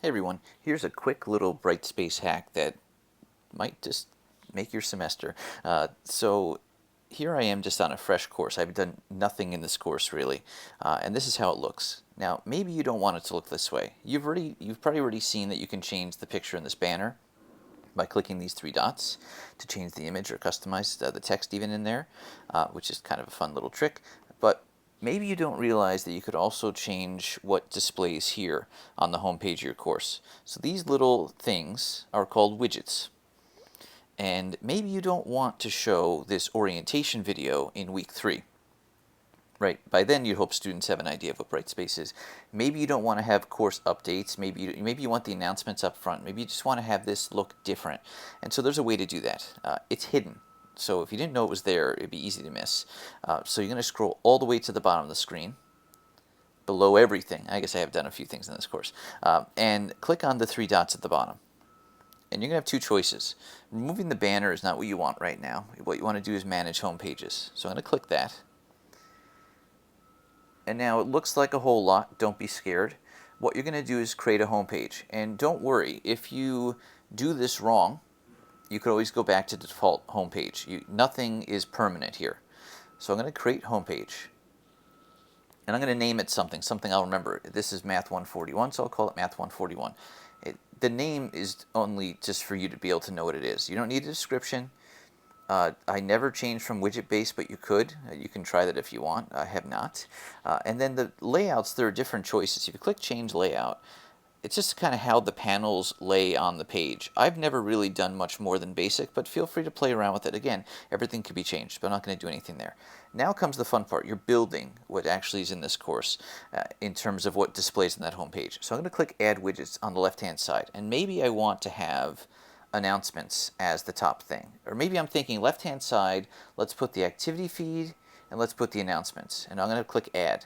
Hey everyone, here's a quick little Brightspace hack that might just make your semester. So here I am just on a fresh course. I've done nothing in this course really, and this is how it looks. Now maybe you don't want it to look this way. You've probably already seen that you can change the picture in this banner by clicking these three dots to change the image or customize the text even in there, which is kind of a fun little trick. But maybe you don't realize that you could also change what displays here on the home page of your course. So these little things are called widgets. And maybe you don't want to show this orientation video in week 3. Right, by then you'd hope students have an idea of what Brightspace is. Maybe you don't want to have course updates. Maybe you want the announcements up front. Maybe you just want to have this look different. And so there's a way to do that. It's hidden. So if you didn't know it was there, it'd be easy to miss. So you're going to scroll all the way to the bottom of the screen, below everything. I guess I have done a few things in this course. And click on the three dots at the bottom. And you're going to have two choices. Removing the banner is not what you want right now. What you want to do is manage home pages. So I'm going to click that. And now it looks like a whole lot. Don't be scared. What you're going to do is create a home page. And don't worry, if you do this wrong, you could always go back to the default home page. Nothing is permanent here. So I'm going to create home page. And I'm going to name it something I'll remember. This is Math 141, so I'll call it Math 141. The name is only just for you to be able to know what it is. You don't need a description. I never changed from widget based, but you could. You can try that if you want. I have not. And then the layouts, there are different choices. If you click change layout, it's just kind of how the panels lay on the page. I've never really done much more than basic, but feel free to play around with it. Again, everything can be changed, but I'm not going to do anything there. Now comes the fun part. You're building what actually is in this course in terms of what displays on that home page. So I'm going to click add widgets on the left-hand side, and maybe I want to have announcements as the top thing. Or maybe I'm thinking left-hand side, let's put the activity feed, and let's put the announcements. And I'm going to click add.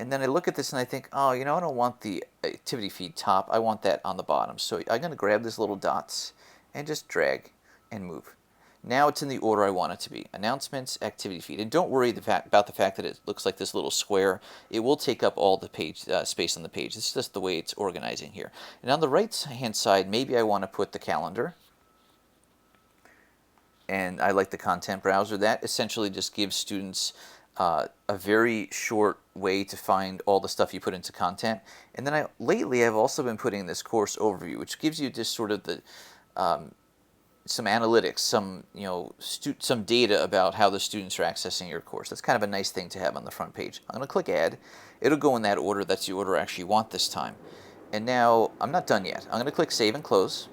And then I look at this and I think, oh, I don't want the activity feed top. I want that on the bottom. So I'm going to grab these little dots and just drag and move. Now it's in the order I want it to be. Announcements, activity feed. And don't worry about the fact that it looks like this little square. It will take up all the page space on the page. This is just the way it's organizing here. And on the right-hand side, maybe I want to put the calendar. And I like the content browser. That essentially just gives students a very short way to find all the stuff you put into content. And then lately I've also been putting this course overview, which gives you just sort of the some analytics, some data about how the students are accessing your course. That's kind of a nice thing to have on the front page. I'm going to click add. It'll go in that order. That's the order I actually want this time. And now I'm not done yet. I'm going to click save and close.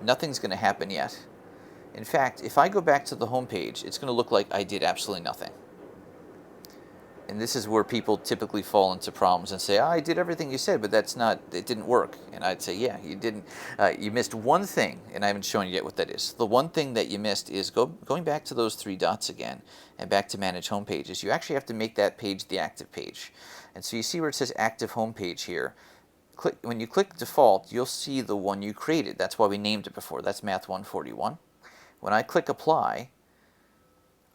Nothing's going to happen yet. In fact, if I go back to the home page, it's going to look like I did absolutely nothing. And this is where people typically fall into problems and say, I did everything you said, but it didn't work. And I'd say, yeah, you didn't. You missed one thing, and I haven't shown you yet what that is. The one thing that you missed is going back to those three dots again and back to manage home pages. You actually have to make that page the active page. And so you see where it says active home page here. When you click default, you'll see the one you created. That's why we named it before. That's Math 141. When I click apply,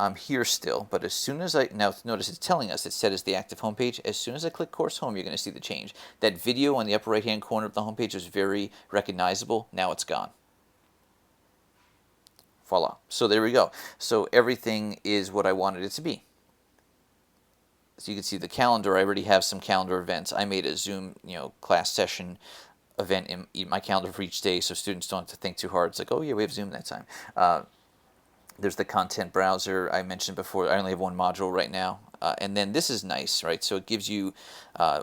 I'm here still, but as soon as now notice it's telling us it's set as the active homepage. As soon as I click course home, you're going to see the change. That video on the upper right hand corner of the homepage was very recognizable. Now it's gone. Voila. So there we go. So everything is what I wanted it to be. So you can see the calendar. I already have some calendar events. I made a Zoom class session event in my calendar for each day, so students don't have to think too hard. It's like, oh yeah, we have Zoom that time. There's the content browser I mentioned before. I only have one module right now. And then this is nice, right? So it gives you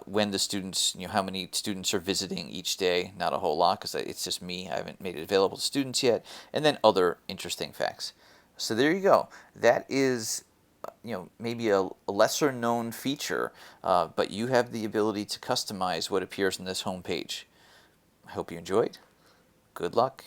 when the students, how many students are visiting each day. Not a whole lot because it's just me. I haven't made it available to students yet. And then other interesting facts. So there you go. That is, maybe a lesser known feature, but you have the ability to customize what appears in this home page. I hope you enjoyed. Good luck.